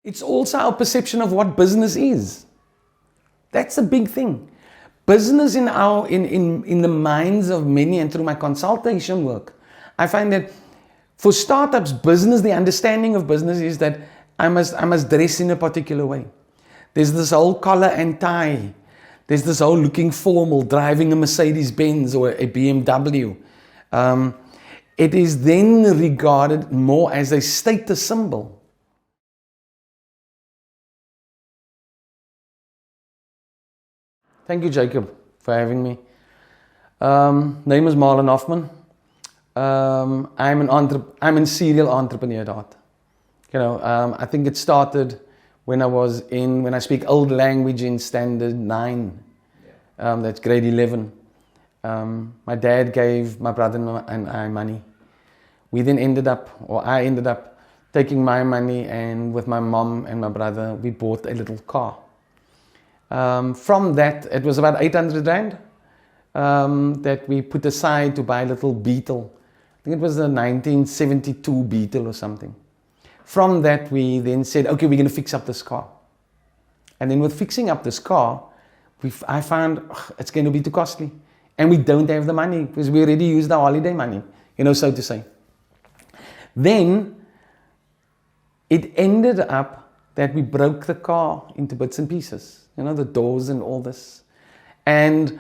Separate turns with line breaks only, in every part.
It's also our perception of what business is. That's a big thing. Business in the minds of many, and through my consultation work, I find that for startups, business, the understanding of business is that I must dress in a particular way. There's this whole collar and tie. There's this whole looking formal, driving a Mercedes-Benz or a BMW. It is then regarded more as a status symbol. Thank you, Jacob, for having me. Name is Marlin Hoffman. I'm a serial entrepreneur at heart. I think it started when I speak old language in standard 9. That's grade 11. My dad gave my brother and I money. I ended up taking my money, and with my mom and my brother, we bought a little car. From that, it was about 800 Rand that we put aside to buy a little Beetle. I think it was a 1972 Beetle or something. From that, we then said, okay, we're going to fix up this car. And then with fixing up this car, I found it's going to be too costly. And we don't have the money because we already used our holiday money, so to say. Then it ended up that we broke the car into bits and pieces. The doors and all this. And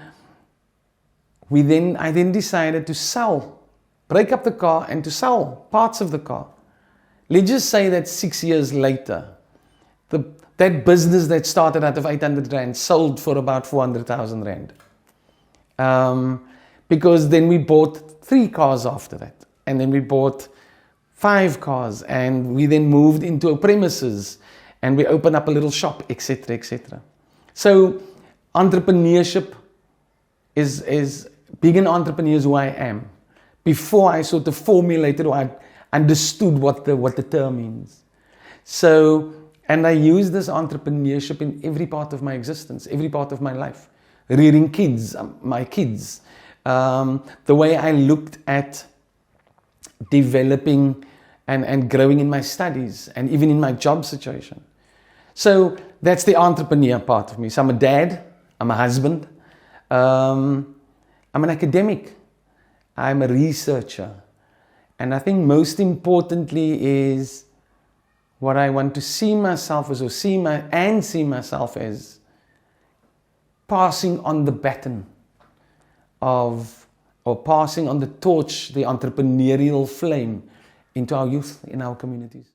I then decided to break up the car and to sell parts of the car. Let's just say that 6 years later, that business that started out of 800 Rand sold for about 400,000 Rand. Because then we bought 3 cars after that. And then we bought 5 cars. And we then moved into a premises. And we opened up a little shop, etc., etc. So entrepreneurship is being an entrepreneur is who I am. Before I sort of formulated or I understood what the term means. So, and I use this entrepreneurship in every part of my existence, every part of my life. Rearing kids, my kids. The way I looked at developing and growing in my studies and even in my job situation. So that's the entrepreneur part of me. So I'm a dad, I'm a husband, I'm an academic, I'm a researcher. And I think most importantly is what I want to see myself as, or see myself as passing on the baton or passing on the torch, the entrepreneurial flame into our youth in our communities.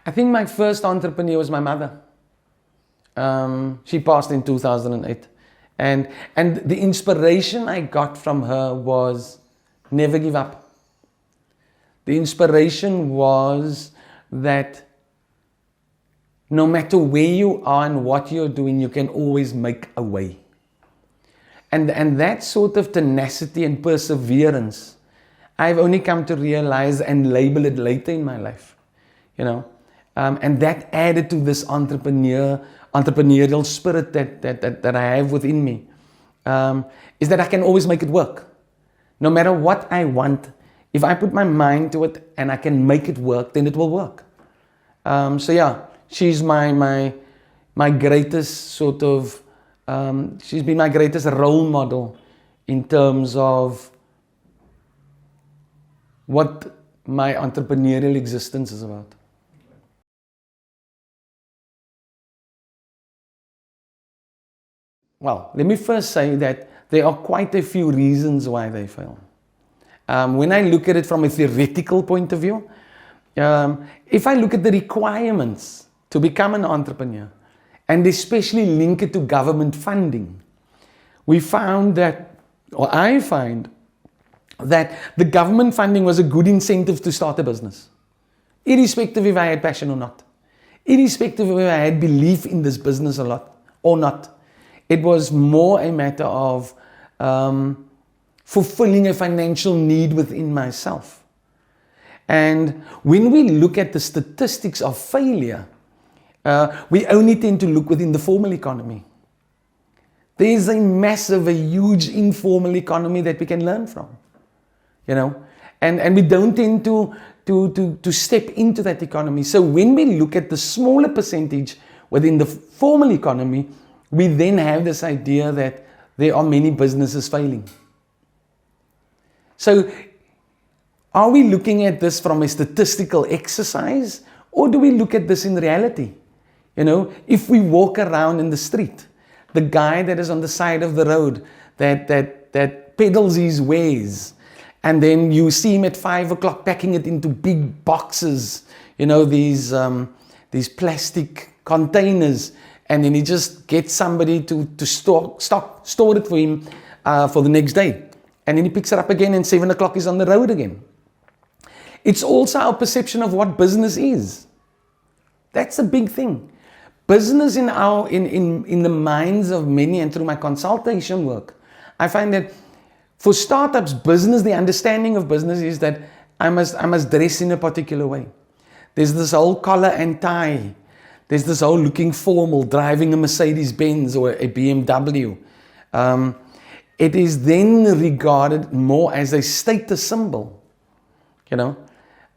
I think my first entrepreneur was my mother. She passed in 2008. And the inspiration I got from her was never give up. The inspiration was that no matter where you are and what you're doing, you can always make a way. And that sort of tenacity and perseverance, I've only come to realize and label it later in my life, and that added to this entrepreneurial spirit that I have within me, is that I can always make it work. No matter what I want, if I put my mind to it and I can make it work, then it will work. So yeah, she's my greatest sort of, she's been my greatest role model in terms of what my entrepreneurial existence is about. Well, let me first say that there are quite a few reasons why they fail. When I look at it from a theoretical point of view, if I look at the requirements to become an entrepreneur, and especially link it to government funding, I find that the government funding was a good incentive to start a business, irrespective if I had passion or not, irrespective if I had belief in this business a lot or not. It was more a matter of fulfilling a financial need within myself. And when we look at the statistics of failure, we only tend to look within the formal economy. There is a huge informal economy that we can learn from, And we don't tend to step into that economy. So when we look at the smaller percentage within the formal economy, we then have this idea that there are many businesses failing. So are we looking at this from a statistical exercise, or do we look at this in reality? You know, if we walk around in the street, the guy that is on the side of the road that peddles his wares, and then you see him at 5 o'clock packing it into big boxes, you know, these plastic containers, and then he just gets somebody to store it for him for the next day. And then he picks it up again, and 7 o'clock he's on the road again. It's also our perception of what business is. That's a big thing. Business in the minds of many, and through my consultation work, I find that for startups, business, the understanding of business is that I must dress in a particular way. There's this whole collar and tie. There's this whole looking formal, driving a Mercedes-Benz or a BMW. It is then regarded more as a status symbol, you know.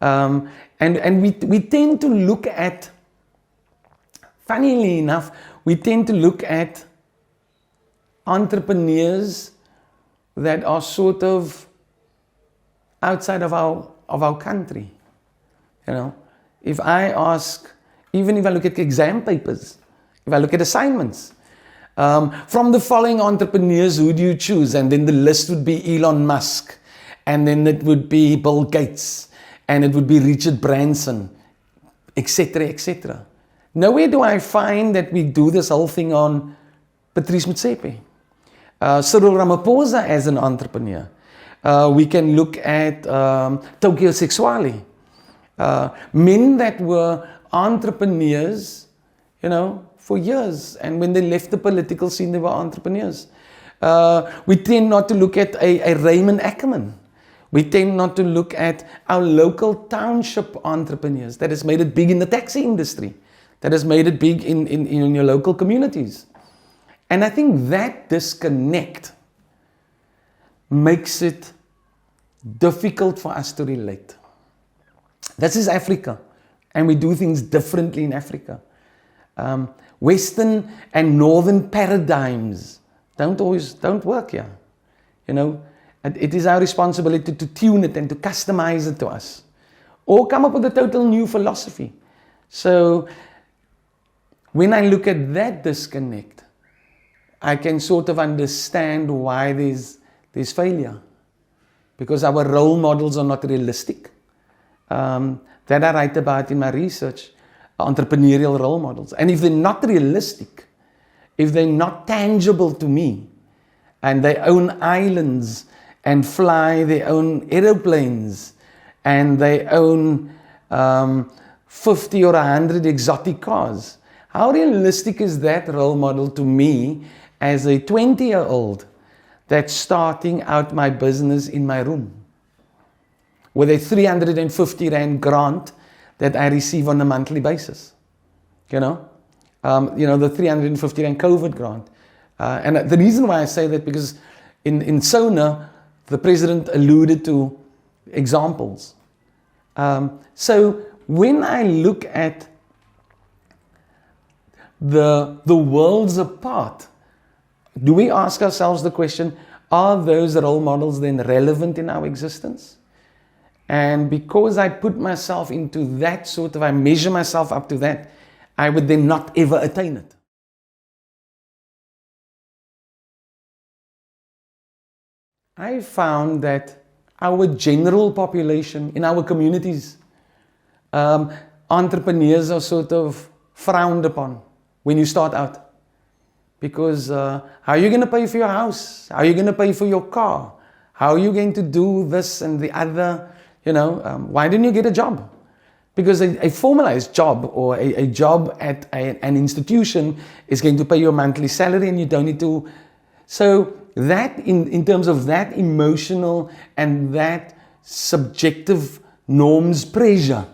And we tend to look at, funnily enough, we tend to look at entrepreneurs that are sort of outside of our country. You know, if I ask, even if I look at exam papers, if I look at assignments, from the following entrepreneurs, who do you choose? And then the list would be Elon Musk, and then it would be Bill Gates, and it would be Richard Branson, etc., etc. Nowhere do I find that we do this whole thing on Patrice Motsepe, Cyril Ramaphosa as an entrepreneur. We can look at Tokyo Sexuale, men that were entrepreneurs, you know, for years, and when they left the political scene, they were entrepreneurs. We tend not to look at a Raymond Ackerman. We tend not to look at our local township entrepreneurs that has made it big in the taxi industry, that has made it big in your local communities. And I think that disconnect makes it difficult for us to relate. This is Africa, and we do things differently in Africa. Western and Northern paradigms don't work here. You know, it is our responsibility to tune it and to customize it to us, or come up with a total new philosophy. So when I look at that disconnect, I can sort of understand why there's failure, because our role models are not realistic. That I write about in my research, entrepreneurial role models. And if they're not realistic, if they're not tangible to me, and they own islands and fly their own aeroplanes, and they own 50 or 100 exotic cars, how realistic is that role model to me as a 20-year-old that's starting out my business in my room with a 350 Rand grant that I receive on a monthly basis? You know, the 350 Rand COVID grant. And the reason why I say that, because in SONA, the president alluded to examples. So when I look at the worlds apart, do we ask ourselves the question, are those role models then relevant in our existence? And because I put myself into that sort of, I measure myself up to that, I would then not ever attain it. I found that our general population in our communities, entrepreneurs are sort of frowned upon when you start out. Because how are you going to pay for your house? How are you going to pay for your car? How are you going to do this and the other? You know, why didn't you get a job? Because a formalized job or a job at an institution is going to pay you a monthly salary, and you don't need to. So that in terms of that emotional and that subjective norms pressure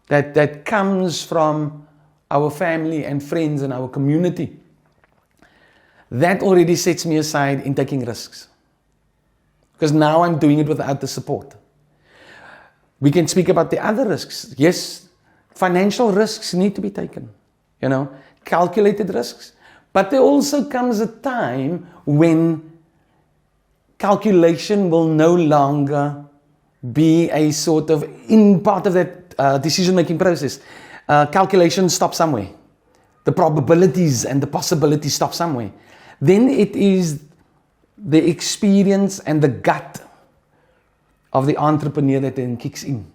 that comes from our family and friends and our community, that already sets me aside in taking risks. Because now I'm doing it without the support. We can speak about the other risks. Yes, financial risks need to be taken, calculated risks. But there also comes a time when calculation will no longer be a sort of in part of that decision-making process. Calculation stops somewhere. The probabilities and the possibilities stop somewhere. Then it is the experience and the gut of the entrepreneur that then kicks in.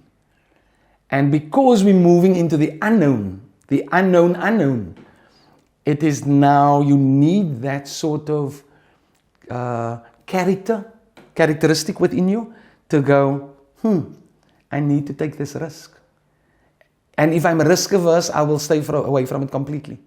And because we're moving into the unknown, it is now you need that sort of characteristic within you to go, I need to take this risk. And if I'm risk averse, I will stay away from it completely.